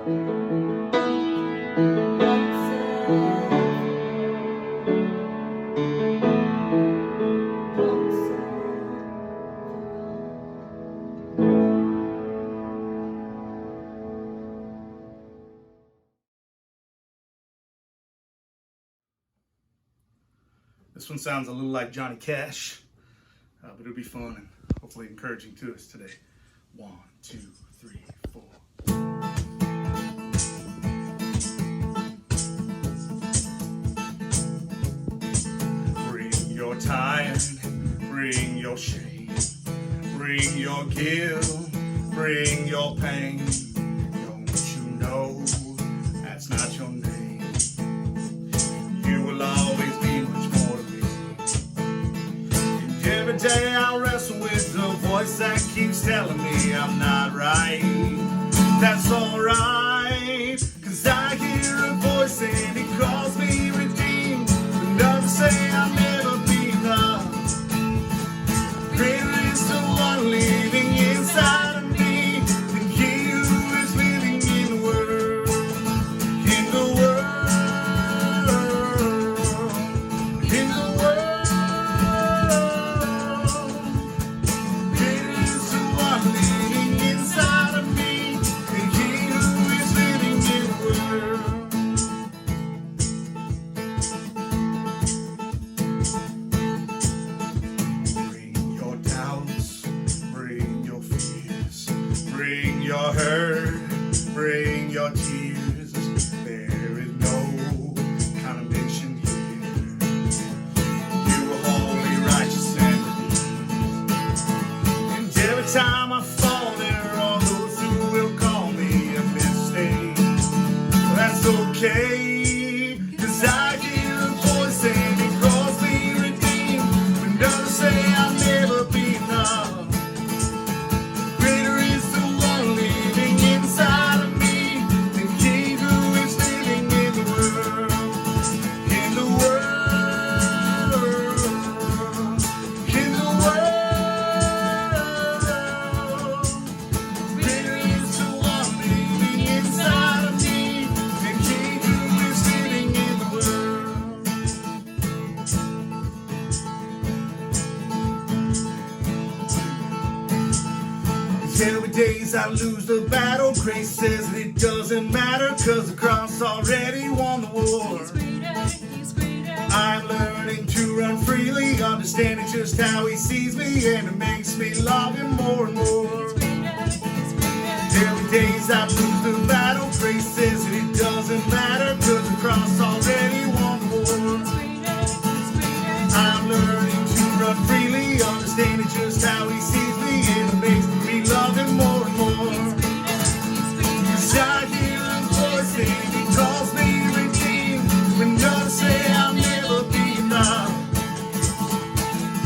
This one sounds a little like Johnny Cash, but it'll be fun and hopefully encouraging to us today. 1, 2, 3, 4. Bring your tired, bring your shame, bring your guilt, bring your pain. Don't you know that's not your name? You will always be much more to me. And every day I wrestle with the voice that keeps telling me I'm not right. That's alright, 'cause I hear a voice and it calls me redeemed. And others say I'll never be enough. Greater is the one living inside of me than he who is living in the world. In the world. In the world. Greater is the one living inside of me than he who is living in the world. Bring your doubts, bring your fears, bring your hurt, bring your tears. There is no condemnation here. You are holy, righteous, and redeemed. And every time I fall, there are those who will call me a mistake. Well, that's okay, 'cause I hear a voice and it calls me redeemed. When others say I'll never be enough. Greater is the one living inside of me than he who is living in the world. In the world. In the world. Greater is the one living inside of me than he who is living in the world. Every days I lose the battle. Grace says that it doesn't matter, 'cause the cross already won the war. I'm learning to run freely, understanding just how he sees me, and it makes me love him more and more. Every days I lose the battle. Grace says that it doesn't matter, 'cause the cross already won the war. I'm learning to run freely, understanding just how he sees me, and it makes me love him more and more. 'Cause I hear his voice and he calls me redeemed. When others say I'll never be enough.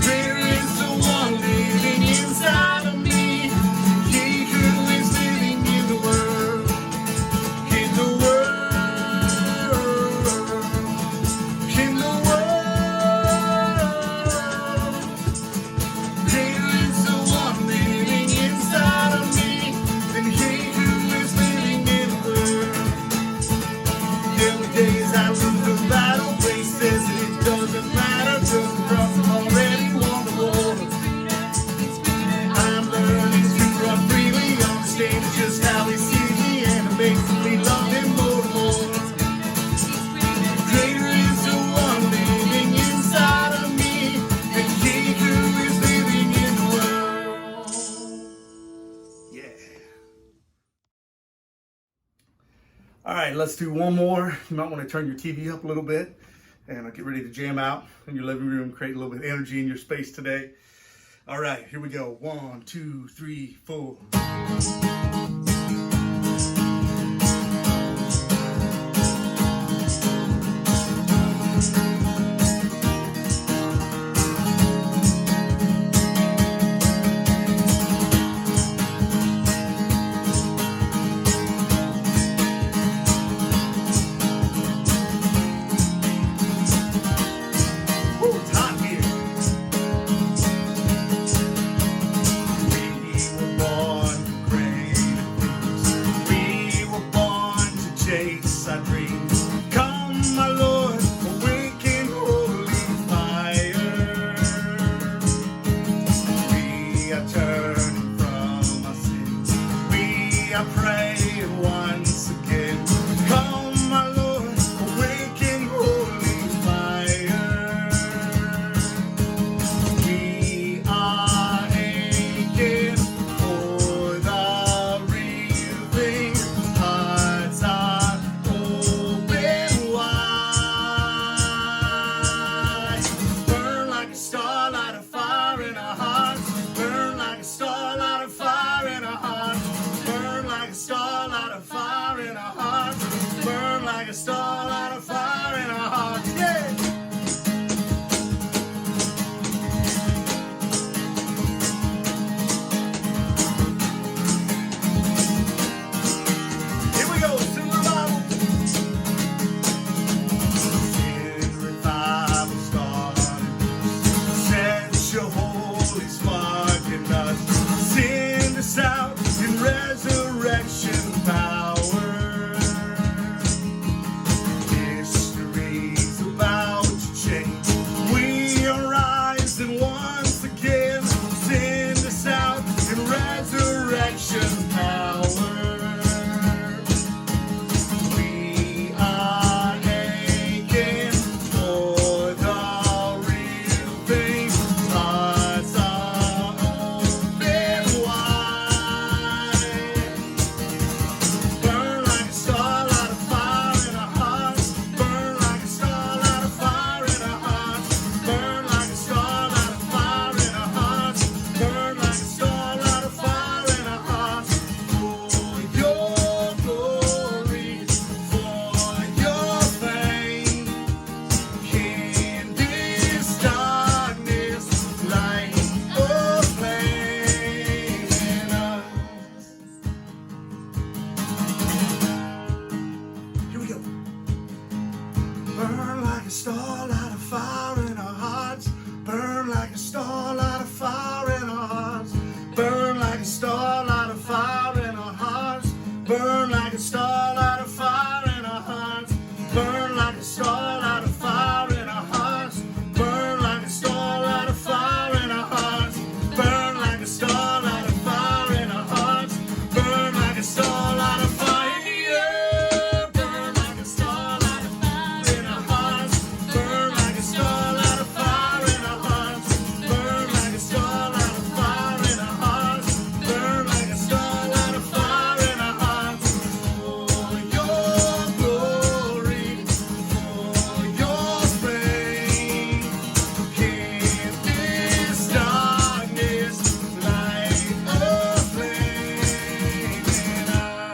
Greater is the one living inside of me, he who is living in the world. In the world. In the world. Greater is the one living inside of me than he who is living in the world. Every days I lose the battle. Grace says that it doesn't matter, 'cause the cross already won the war. I'm learning to run freely, understanding just how he sees me, and it makes me love him more and more. Greater is the one living inside of me than he who is living in the world. Yeah. All right, let's do one more. You might want to turn your TV up a little bit and get ready to jam out in your living room, create a little bit of energy in your space today. All right, here we go. 1, 2, 3, 4. Woo, it's hot here. We were born to great chase our dreams. Come, my Lord, awaken holy fire. We are turning from our sins. We are praying once again. Come, my Lord, awaken holy fire. We are aching for the real thing. Hearts are open wide. Burn like a starlight of fire in our hearts. Burn like a starlight of fire in our hearts. Burn like a starlight of fire in our hearts. Burn like a starlight of fire in our hearts. Yeah. Here we go, sing revival. Sing revival starting. Set your holy spark in us. Send us out in resurrection power. History's about to change. We are rising once again. Send us out in resurrection power. We are aching for the real thing. Hearts are open wide. Burn like a starlight of fire in our hearts. Burn like a starlight of fire in our hearts. Burn like a starlight of fire in our hearts. Burn like a starlight of fire in our hearts. For your glory, for your fame. In this darkness, light a flame in us. Here we go. Burn like a starlight of fire in our hearts. Burn like a starlight of fire in our hearts. Burn like a starlight of fire in our hearts. Burn like a starlight of fire in our hearts. Burn like a starlight of fire in our hearts. Burn like a starlight of fire in our hearts. Burn like a starlight of fire in our hearts. Burn like a starlight of fire. Burn like a starlight of fire in our hearts. Burn like a starlight of fire in our hearts. Burn like a starlight of fire in our hearts. Burn like a starlight of fire in our hearts. For your glory, for your fame. In this darkness, light a flame in us.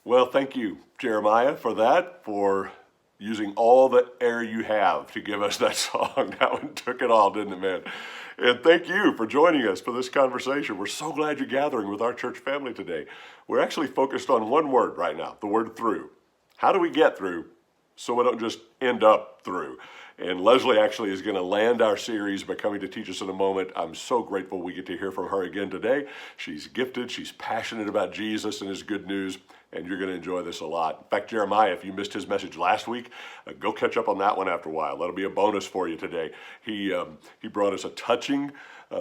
Well, thank you, Jeremiah, for that, for using all the air you have to give us that song. That one took it all, didn't it, man? And thank you for joining us for this conversation. We're so glad you're gathering with our church family today. We're actually focused on one word right now, the word through. How do we get through so we don't just end up through? And Leslie actually is going to land our series by coming to teach us in a moment. I'm so grateful we get to hear from her again today. She's gifted, she's passionate about Jesus and his good news, and you're going to enjoy this a lot. In fact, Jeremiah, if you missed his message last week, go catch up on that one after a while. That'll be a bonus for you today. He brought us a touching,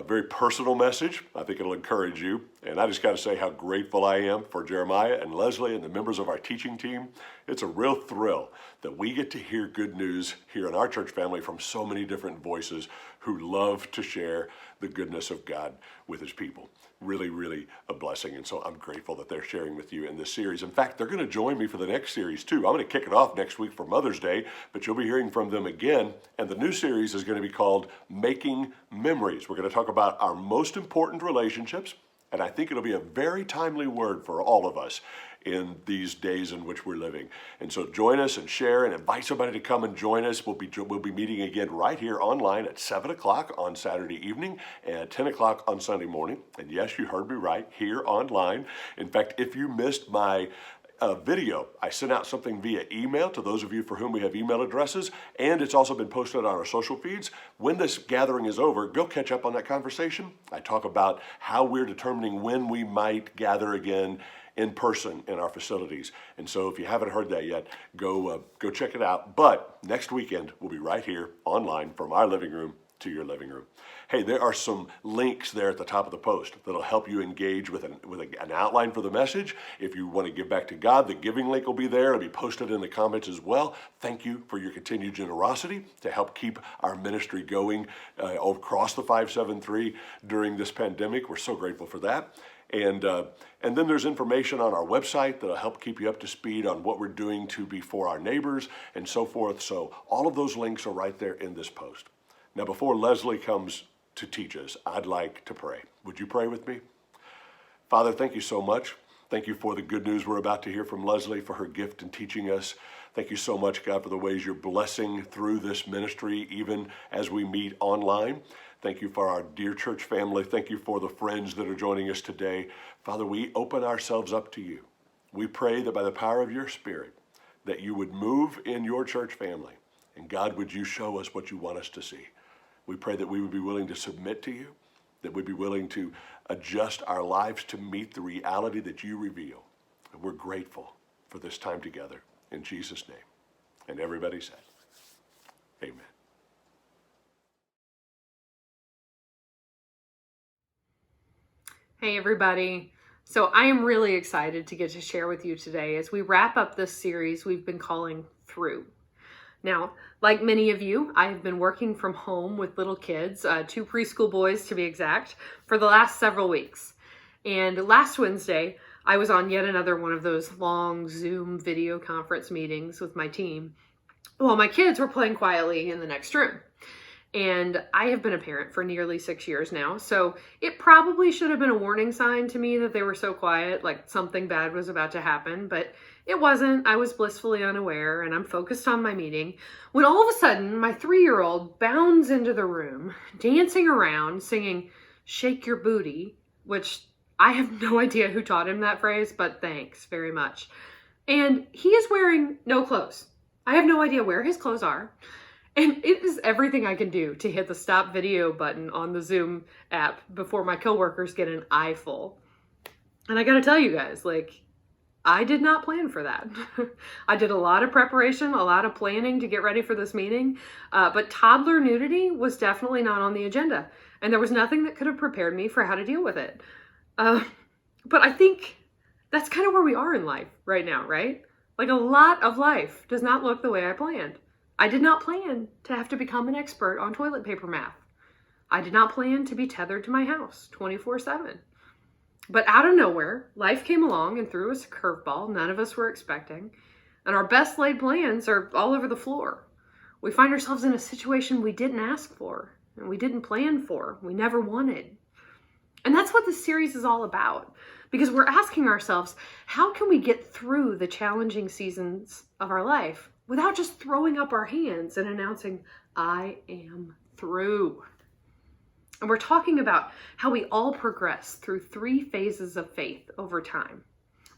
very personal message. I think it'll encourage you. And I just got to say how grateful I am for Jeremiah and Leslie and the members of our teaching team. It's a real thrill that we get to hear good news here in our church family from so many different voices who love to share the goodness of God with his people. Really, really a blessing. And so I'm grateful that they're sharing with you in this series. In fact, they're going to join me for the next series too. I'm going to kick it off next week for Mother's Day, but you'll be hearing from them again. And the new series is going to be called Making Memories. We're going to talk about our most important relationships. And I think it'll be a very timely word for all of us in these days in which we're living. And so join us and share and invite somebody to come and join us. We'll be meeting again right here online at 7 o'clock on Saturday evening and at 10 o'clock on Sunday morning. And yes, you heard me right, here online. In fact, if you missed my video. I sent out something via email to those of you for whom we have email addresses, and it's also been posted on our social feeds. When this gathering is over, go catch up on that conversation. I talk about how we're determining when we might gather again in person in our facilities. And so if you haven't heard that yet, go check it out. But next weekend, we'll be right here online from our living room to your living room. Hey, there are some links there at the top of the post that'll help you engage with an outline for the message. If you want to give back to God, the giving link will be there. It'll be posted in the comments as well. Thank you for your continued generosity to help keep our ministry going across the 573 during this pandemic. We're so grateful for that. And then there's information on our website that'll help keep you up to speed on what we're doing to be for our neighbors and so forth. So all of those links are right there in this post. Now, before Leslie comes to teach us, I'd like to pray. Would you pray with me? Father, thank you so much. Thank you for the good news we're about to hear from Leslie, for her gift in teaching us. Thank you so much, God, for the ways you're blessing through this ministry, even as we meet online. Thank you for our dear church family. Thank you for the friends that are joining us today. Father, we open ourselves up to you. We pray that by the power of your Spirit, that you would move in your church family. And God, would you show us what you want us to see? We pray that we would be willing to submit to you, that we'd be willing to adjust our lives to meet the reality that you reveal. And we're grateful for this time together. In Jesus' name. And everybody said, amen. Hey everybody. So I am really excited to get to share with you today as we wrap up this series we've been calling Through. Now, like many of you, I have been working from home with little kids, 2 preschool boys to be exact, for the last several weeks. And last Wednesday, I was on yet another one of those long Zoom video conference meetings with my team while my kids were playing quietly in the next room. And I have been a parent for nearly 6 years now, so it probably should have been a warning sign to me that they were so quiet, like something bad was about to happen, but it wasn't. I was blissfully unaware, and I'm focused on my meeting, when all of a sudden, my 3-year-old bounds into the room, dancing around, singing, "Shake Your Booty," which I have no idea who taught him that phrase, but thanks very much. And he is wearing no clothes. I have no idea where his clothes are. And it is everything I can do to hit the stop video button on the Zoom app before my coworkers get an eyeful. And I gotta tell you guys, I did not plan for that. I did a lot of preparation, a lot of planning to get ready for this meeting, but toddler nudity was definitely not on the agenda. And there was nothing that could have prepared me for how to deal with it. But I think that's kind of where we are in life right now, right? Like a lot of life does not look the way I planned. I did not plan to have to become an expert on toilet paper math. I did not plan to be tethered to my house 24/7. But out of nowhere, life came along and threw us a curveball none of us were expecting, and our best laid plans are all over the floor. We find ourselves in a situation we didn't ask for, and we didn't plan for, we never wanted. And that's what this series is all about, because we're asking ourselves, how can we get through the challenging seasons of our life without just throwing up our hands and announcing, "I am through"? And we're talking about how we all progress through 3 phases of faith over time.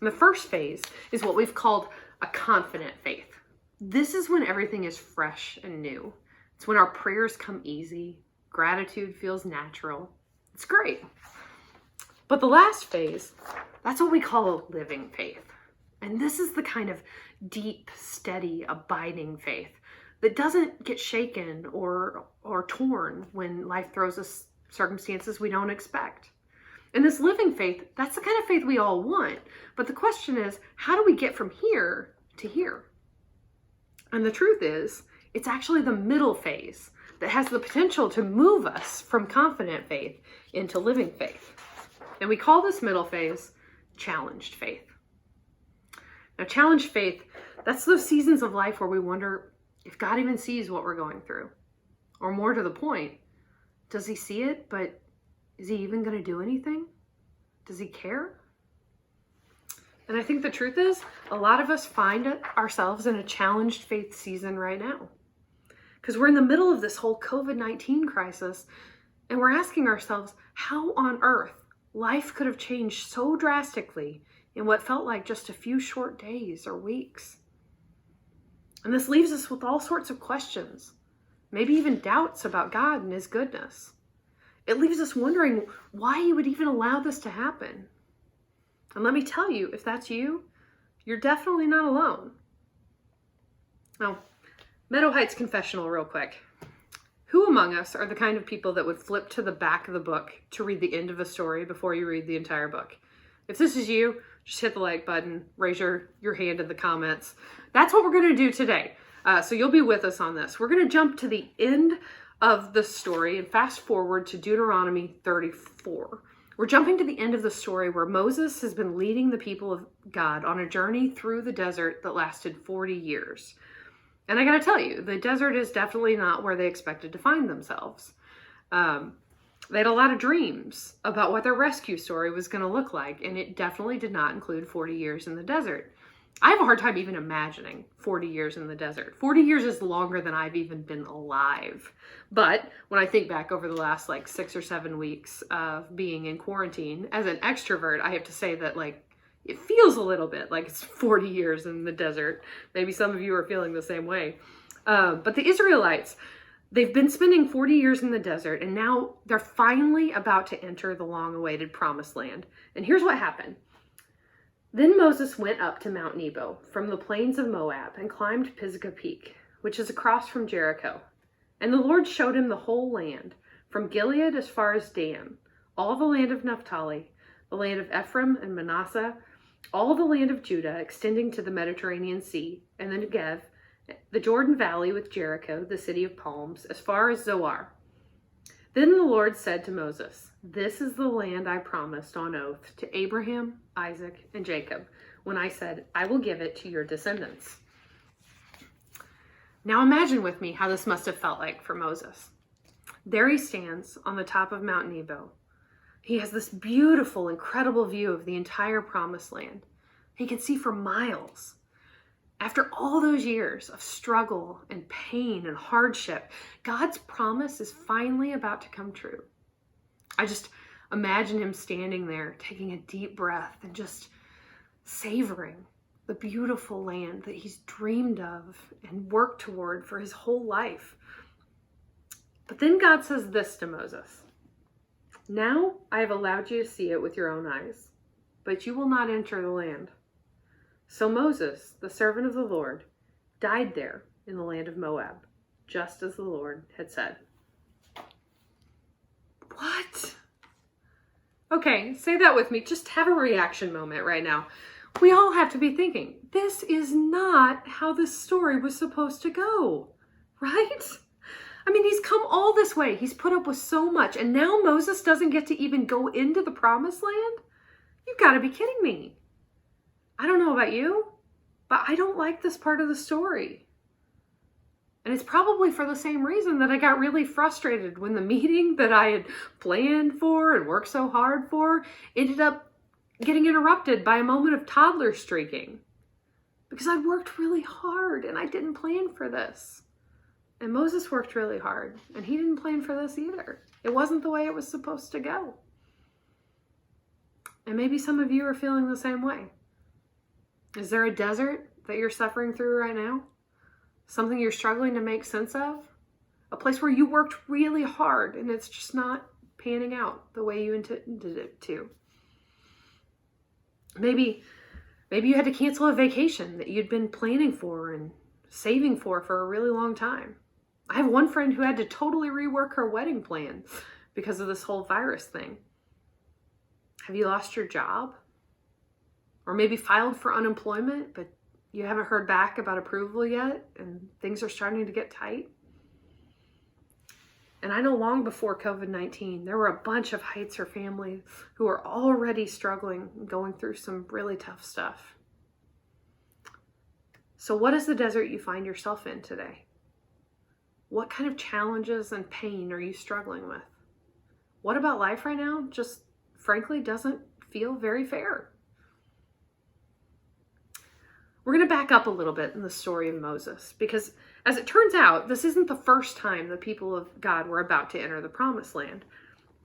And the first phase is what we've called a confident faith. This is when everything is fresh and new. It's when our prayers come easy, gratitude feels natural. It's great. But the last phase, that's what we call a living faith. And this is the kind of deep, steady, abiding faith that doesn't get shaken or torn when life throws us circumstances we don't expect. And this living faith, that's the kind of faith we all want. But the question is, how do we get from here to here? And the truth is, it's actually the middle phase that has the potential to move us from confident faith into living faith. And we call this middle phase challenged faith. Now, challenged faith, that's those seasons of life where we wonder if God even sees what we're going through. Or more to the point, does he see it, but is he even going to do anything? Does he care? And I think the truth is, a lot of us find ourselves in a challenged faith season right now. Because we're in the middle of this whole COVID-19 crisis, and we're asking ourselves how on earth life could have changed so drastically in what felt like just a few short days or weeks. And this leaves us with all sorts of questions, maybe even doubts about God and his goodness. It leaves us wondering why he would even allow this to happen. And let me tell you, if that's you, you're definitely not alone. Now, Meadow Heights confessional real quick. Who among us are the kind of people that would flip to the back of the book to read the end of a story before you read the entire book? If this is you, just hit the like button, raise your hand in the comments. That's what we're going to do today. So you'll be with us on this. We're going to jump to the end of the story and fast forward to Deuteronomy 34. We're jumping to the end of the story where Moses has been leading the people of God on a journey through the desert that lasted 40 years. And I got to tell you, the desert is definitely not where they expected to find themselves. They had a lot of dreams about what their rescue story was going to look like, and it definitely did not include 40 years in the desert. I have a hard time even imagining 40 years in the desert. 40 years is longer than I've even been alive. But when I think back over the last 6 or 7 weeks of being in quarantine, as an extrovert, I have to say that it feels a little bit like it's 40 years in the desert. Maybe some of you are feeling the same way. But the Israelites, they've been spending 40 years in the desert, and now they're finally about to enter the long-awaited promised land. And here's what happened. Then Moses went up to Mount Nebo from the plains of Moab and climbed Pisgah Peak, which is across from Jericho. And the Lord showed him the whole land, from Gilead as far as Dan, all the land of Naphtali, the land of Ephraim and Manasseh, all the land of Judah extending to the Mediterranean Sea, and the Negev, the Jordan Valley with Jericho, the city of palms, as far as Zoar. Then the Lord said to Moses, "This is the land I promised on oath to Abraham, Isaac, and Jacob, when I said, I will give it to your descendants." Now imagine with me how this must have felt like for Moses. There he stands on the top of Mount Nebo. He has this beautiful, incredible view of the entire promised land. He can see for miles. After all those years of struggle and pain and hardship, God's promise is finally about to come true. I just imagine him standing there, taking a deep breath and just savoring the beautiful land that he's dreamed of and worked toward for his whole life. But then God says this to Moses. "Now I have allowed you to see it with your own eyes, but you will not enter the land." So Moses, the servant of the Lord, died there in the land of Moab, just as the Lord had said. What? Okay, say that with me. Just have a reaction moment right now. We all have to be thinking, this is not how this story was supposed to go, right? I mean, he's come all this way. He's put up with so much, and now Moses doesn't get to even go into the promised land? You've got to be kidding me. I don't know about you, but I don't like this part of the story. And it's probably for the same reason that I got really frustrated when the meeting that I had planned for and worked so hard for ended up getting interrupted by a moment of toddler streaking. Because I'd worked really hard and I didn't plan for this. And Moses worked really hard and he didn't plan for this either. It wasn't the way it was supposed to go. And maybe some of you are feeling the same way. Is there a desert that you're suffering through right now? Something you're struggling to make sense of? A place where you worked really hard and it's just not panning out the way you intended it to. Maybe you had to cancel a vacation that you'd been planning for and saving for a really long time. I have one friend who had to totally rework her wedding plan because of this whole virus thing. Have you lost your job? Or maybe filed for unemployment, but you haven't heard back about approval yet and things are starting to get tight? And I know long before COVID-19, there were a bunch of Heitzer families who were already struggling and going through some really tough stuff. So what is the desert you find yourself in today? What kind of challenges and pain are you struggling with? What about life right now just frankly doesn't feel very fair? We're going to back up a little bit in the story of Moses because, as it turns out, this isn't the first time the people of God were about to enter the promised land.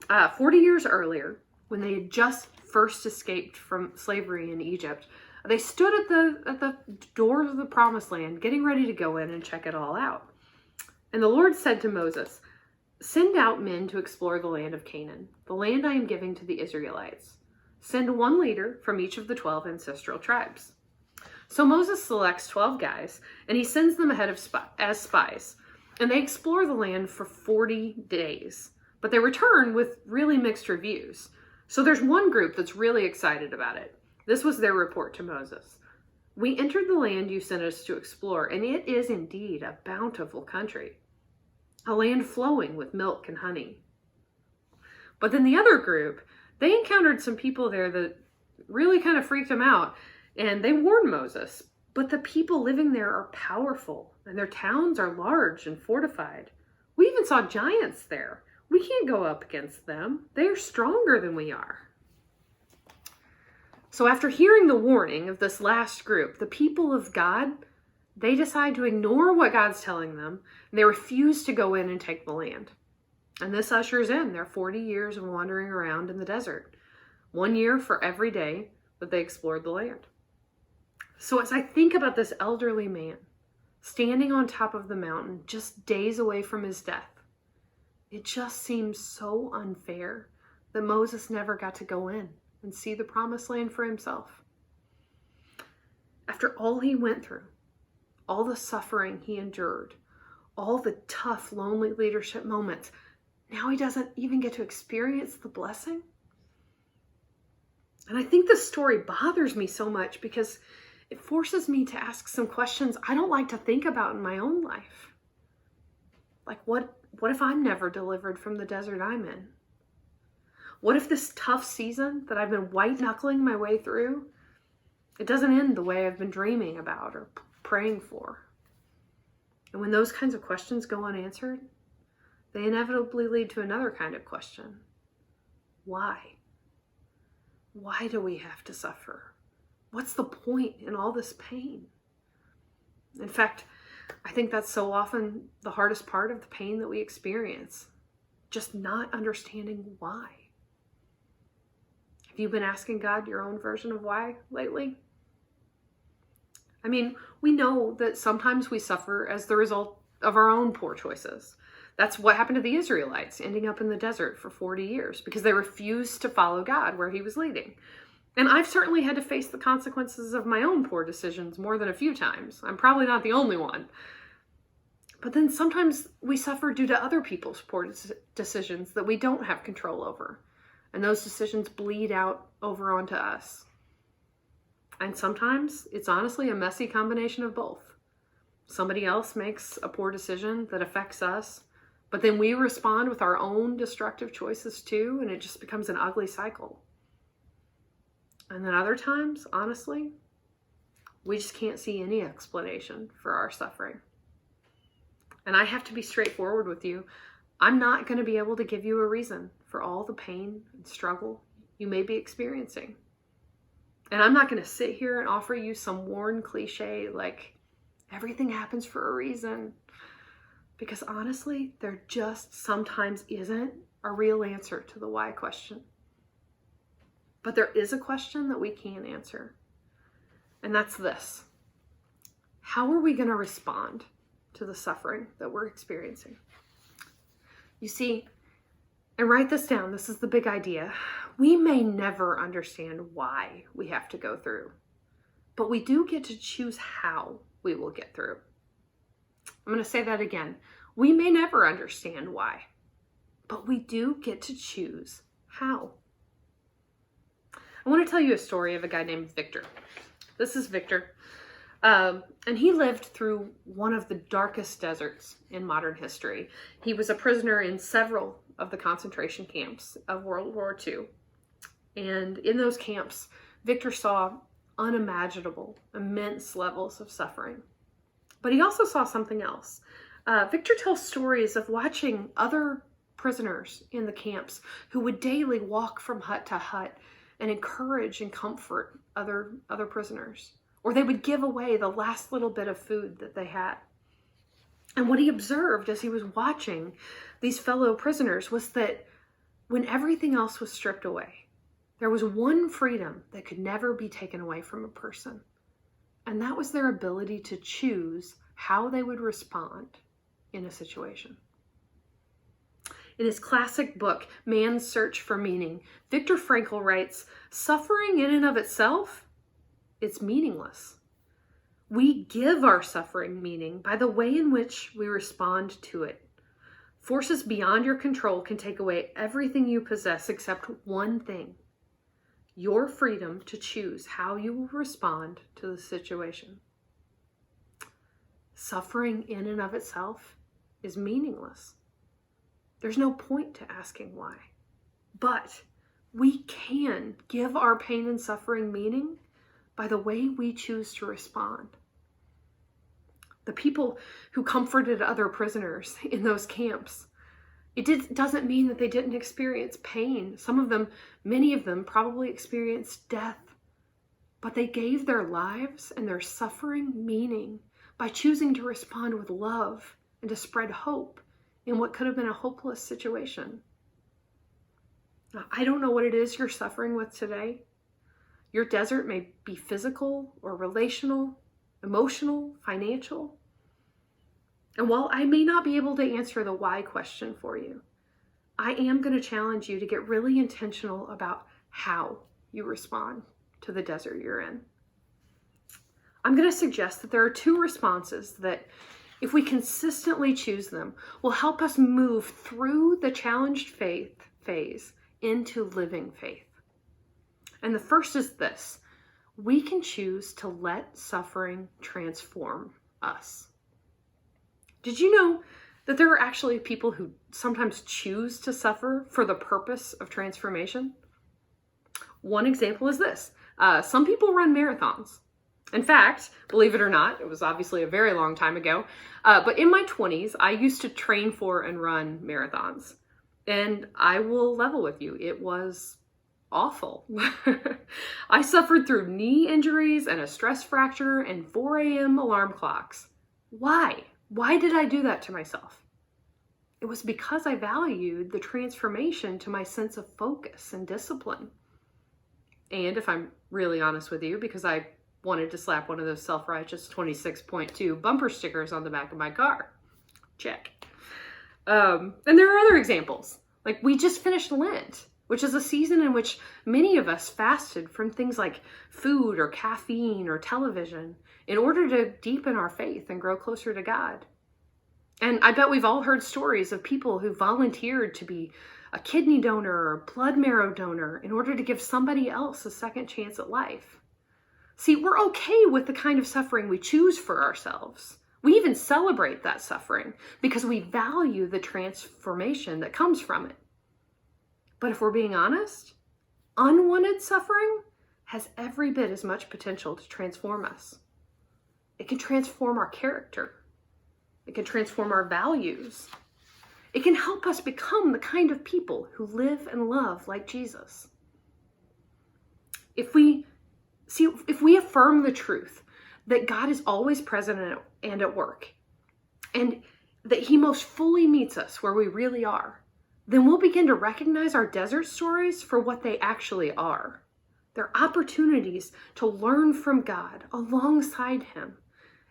40 years earlier, when they had just first escaped from slavery in Egypt, they stood at the doors of the promised land, getting ready to go in and check it all out. And the Lord said to Moses, "Send out men to explore the land of Canaan, the land I am giving to the Israelites. Send one leader from each of the 12 ancestral tribes." So Moses selects 12 guys, and he sends them ahead as spies. And they explore the land for 40 days. But they return with really mixed reviews. So there's one group that's really excited about it. This was their report to Moses. "We entered the land you sent us to explore, and it is indeed a bountiful country, a land flowing with milk and honey." But then the other group, they encountered some people there that really kind of freaked them out, and they warned Moses. "But the people living there are powerful, and their towns are large and fortified. We even saw giants there. We can't go up against them. They are stronger than we are." So after hearing the warning of this last group, the people of God, they decide to ignore what God's telling them, and they refuse to go in and take the land. And this ushers in their 40 years of wandering around in the desert, 1 year for every day that they explored the land. So as I think about this elderly man standing on top of the mountain just days away from his death, it just seems so unfair that Moses never got to go in and see the promised land for himself. After all he went through, all the suffering he endured, all the tough, lonely leadership moments, now he doesn't even get to experience the blessing. And I think this story bothers me so much because it forces me to ask some questions I don't like to think about in my own life. Like, what if I'm never delivered from the desert I'm in? What if this tough season that I've been white-knuckling my way through, it doesn't end the way I've been dreaming about or praying for? And when those kinds of questions go unanswered, they inevitably lead to another kind of question. Why? Why do we have to suffer? What's the point in all this pain? In fact, I think that's so often the hardest part of the pain that we experience, just not understanding why. Have you been asking God your own version of why lately? I mean, we know that sometimes we suffer as the result of our own poor choices. That's what happened to the Israelites, ending up in the desert for 40 years because they refused to follow God where he was leading. And I've certainly had to face the consequences of my own poor decisions more than a few times. I'm probably not the only one. But then sometimes we suffer due to other people's poor decisions that we don't have control over. And those decisions bleed out over onto us. And sometimes it's honestly a messy combination of both. Somebody else makes a poor decision that affects us, but then we respond with our own destructive choices too, and it just becomes an ugly cycle. And then other times, honestly, we just can't see any explanation for our suffering. And I have to be straightforward with you. I'm not going to be able to give you a reason for all the pain and struggle you may be experiencing. And I'm not going to sit here and offer you some worn cliche like everything happens for a reason. Because honestly, there just sometimes isn't a real answer to the why question. But there is a question that we can answer. And that's this. How are we going to respond to the suffering that we're experiencing? You see, and write this down, this is the big idea. We may never understand why we have to go through, but we do get to choose how we will get through. I'm going to say that again. We may never understand why, but we do get to choose how. I want to tell you a story of a guy named Victor. This is Victor. And he lived through one of the darkest deserts in modern history. He was a prisoner in several of the concentration camps of World War II. And in those camps, Victor saw unimaginable, immense levels of suffering. But he also saw something else. Victor tells stories of watching other prisoners in the camps who would daily walk from hut to hut and encourage and comfort other prisoners. Or they would give away the last little bit of food that they had. And what he observed as he was watching these fellow prisoners was that when everything else was stripped away, There was one freedom that could never be taken away from a person, and that was their ability to choose how they would respond in a situation. In his classic book, Man's Search for Meaning, Viktor Frankl writes, "Suffering in and of itself, it's meaningless. We give our suffering meaning by the way in which we respond to it. Forces beyond your control can take away everything you possess except one thing: your freedom to choose how you will respond to the situation." Suffering in and of itself is meaningless. There's no point to asking why. But we can give our pain and suffering meaning by the way we choose to respond. The people who comforted other prisoners in those camps, doesn't mean that they didn't experience pain. Some of them, many of them, probably experienced death. But they gave their lives and their suffering meaning by choosing to respond with love and to spread hope in what could have been a hopeless situation. Now, I don't know what it is you're suffering with today. Your desert may be physical or relational, emotional, financial. And while I may not be able to answer the why question for you, I am going to challenge you to get really intentional about how you respond to the desert you're in. I'm going to suggest that there are two responses that, if we consistently choose them, will help us move through the challenged faith phase into living faith. And the first is this: we can choose to let suffering transform us. Did you know that there are actually people who sometimes choose to suffer for the purpose of transformation? One example is this. Some people run marathons. In fact, believe it or not, it was obviously a very long time ago, but in my 20s, I used to train for and run marathons. And I will level with you, it was awful. I suffered through knee injuries and a stress fracture and 4 a.m. alarm clocks. Why? Why did I do that to myself? It was because I valued the transformation to my sense of focus and discipline. And if I'm really honest with you, because I wanted to slap one of those self-righteous 26.2 bumper stickers on the back of my car. Check. And there are other examples. Like, we just finished Lent, which is a season in which many of us fasted from things like food or caffeine or television in order to deepen our faith and grow closer to God. And I bet we've all heard stories of people who volunteered to be a kidney donor or blood marrow donor in order to give somebody else a second chance at life. See, we're okay with the kind of suffering we choose for ourselves. We even celebrate that suffering because we value the transformation that comes from it. But if we're being honest, unwanted suffering has every bit as much potential to transform us. It can transform our character. It can transform our values. It can help us become the kind of people who live and love like Jesus. If we affirm the truth that God is always present and at work, and that he most fully meets us where we really are, then we'll begin to recognize our desert stories for what they actually are. They're opportunities to learn from God alongside him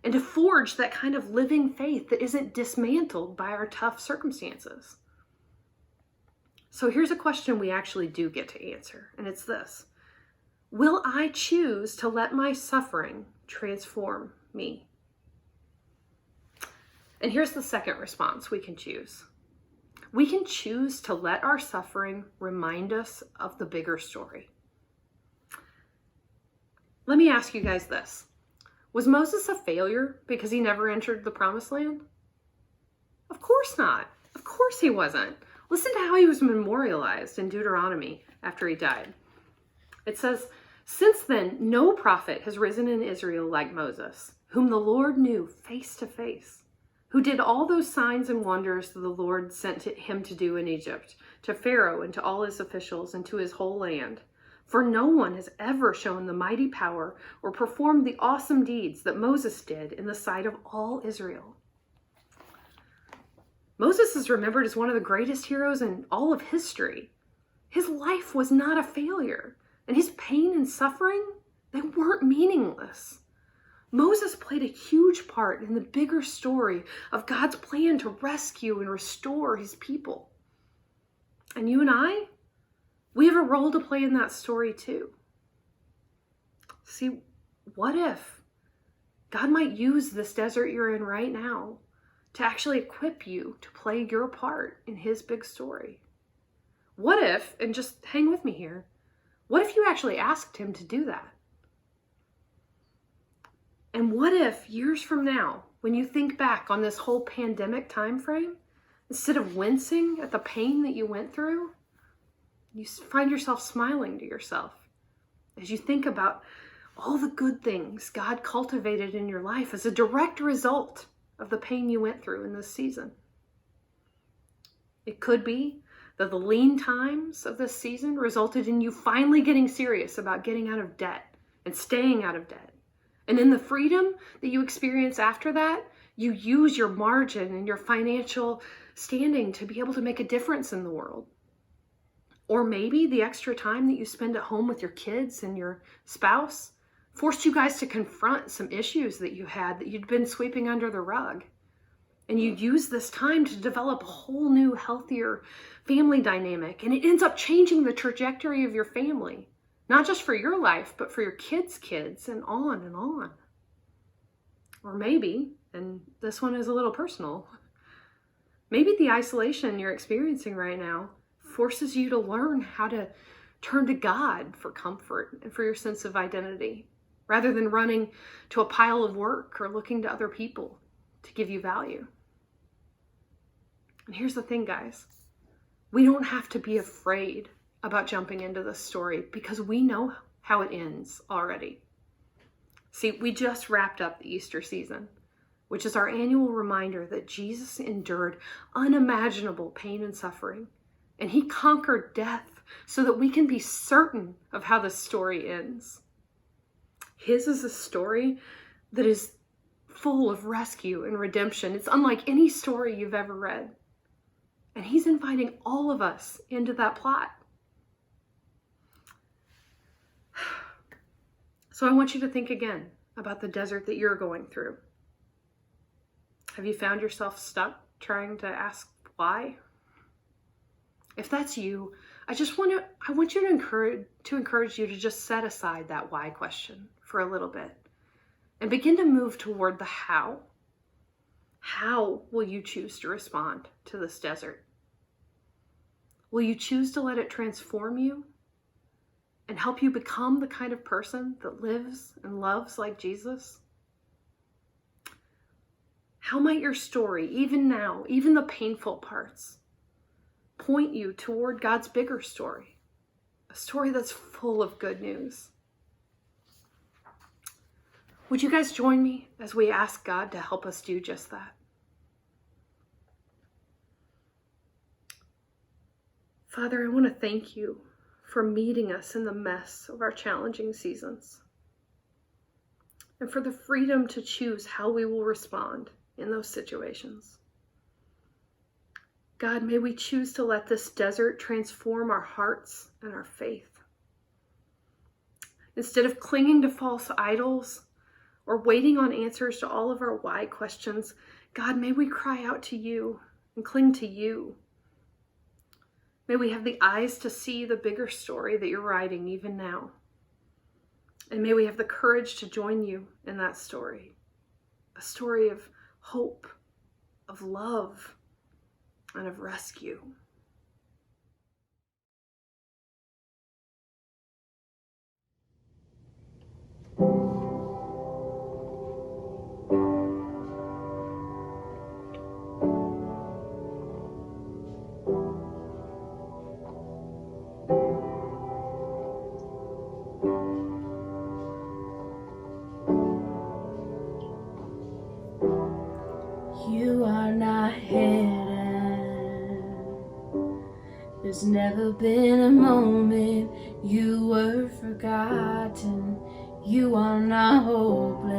and to forge that kind of living faith that isn't dismantled by our tough circumstances. So here's a question we actually do get to answer, and it's this: will I choose to let my suffering transform me? And here's the second response we can choose. We can choose to let our suffering remind us of the bigger story. Let me ask you guys this. Was Moses a failure because he never entered the promised land? Of course not. Of course he wasn't. Listen to how he was memorialized in Deuteronomy after he died. It says, "Since then, no prophet has risen in Israel like Moses, whom the Lord knew face to face, who did all those signs and wonders that the Lord sent him to do in Egypt, to Pharaoh and to all his officials and to his whole land. For no one has ever shown the mighty power or performed the awesome deeds that Moses did in the sight of all Israel." Moses is remembered as one of the greatest heroes in all of history. His life was not a failure. And his pain and suffering, they weren't meaningless. Moses played a huge part in the bigger story of God's plan to rescue and restore his people. And you and I, we have a role to play in that story too. See, what if God might use this desert you're in right now to actually equip you to play your part in his big story? What if, and just hang with me here, what if you actually asked him to do that? And what if years from now, when you think back on this whole pandemic time frame, instead of wincing at the pain that you went through, you find yourself smiling to yourself as you think about all the good things God cultivated in your life as a direct result of the pain you went through in this season. It could be that the lean times of this season resulted in you finally getting serious about getting out of debt and staying out of debt. And in the freedom that you experience after that, you use your margin and your financial standing to be able to make a difference in the world. Or maybe the extra time that you spend at home with your kids and your spouse forced you guys to confront some issues that you had that you'd been sweeping under the rug. And you use this time to develop a whole new, healthier family dynamic. And it ends up changing the trajectory of your family. Not just for your life, but for your kids' kids, and on and on. Or maybe, and this one is a little personal, maybe the isolation you're experiencing right now forces you to learn how to turn to God for comfort and for your sense of identity, rather than running to a pile of work or looking to other people to give you value. And here's the thing, guys. We don't have to be afraid about jumping into this story because we know how it ends already. See, we just wrapped up the Easter season, which is our annual reminder that Jesus endured unimaginable pain and suffering, and he conquered death so that we can be certain of how the story ends. His is a story that is full of rescue and redemption. It's unlike any story you've ever read. And he's inviting all of us into that plot. So I want you to think again about the desert that you're going through. Have you found yourself stuck trying to ask why? If that's you, I want you to encourage you to just set aside that why question for a little bit and begin to move toward the how. How will you choose to respond to this desert? Will you choose to let it transform you and help you become the kind of person that lives and loves like Jesus? How might your story, even now, even the painful parts, point you toward God's bigger story, a story that's full of good news? Would you guys join me as we ask God to help us do just that? Father, I want to thank you for meeting us in the mess of our challenging seasons, and for the freedom to choose how we will respond in those situations. God, may we choose to let this desert transform our hearts and our faith. Instead of clinging to false idols or waiting on answers to all of our why questions, God, may we cry out to you and cling to you. May we have the eyes to see the bigger story that you're writing even now. And may we have the courage to join you in that story. A story of hope, of love, and of rescue. You are not hidden. There's never been a moment you were forgotten. You are not hopeless.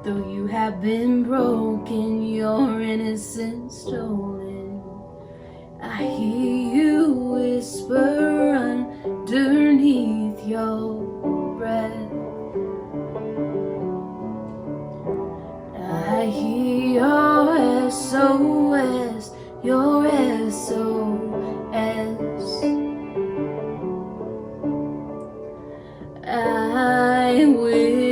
Though you have been broken, your innocence stolen, I hear you whisper underneath your breath. I hear your SOS, your SOS. I will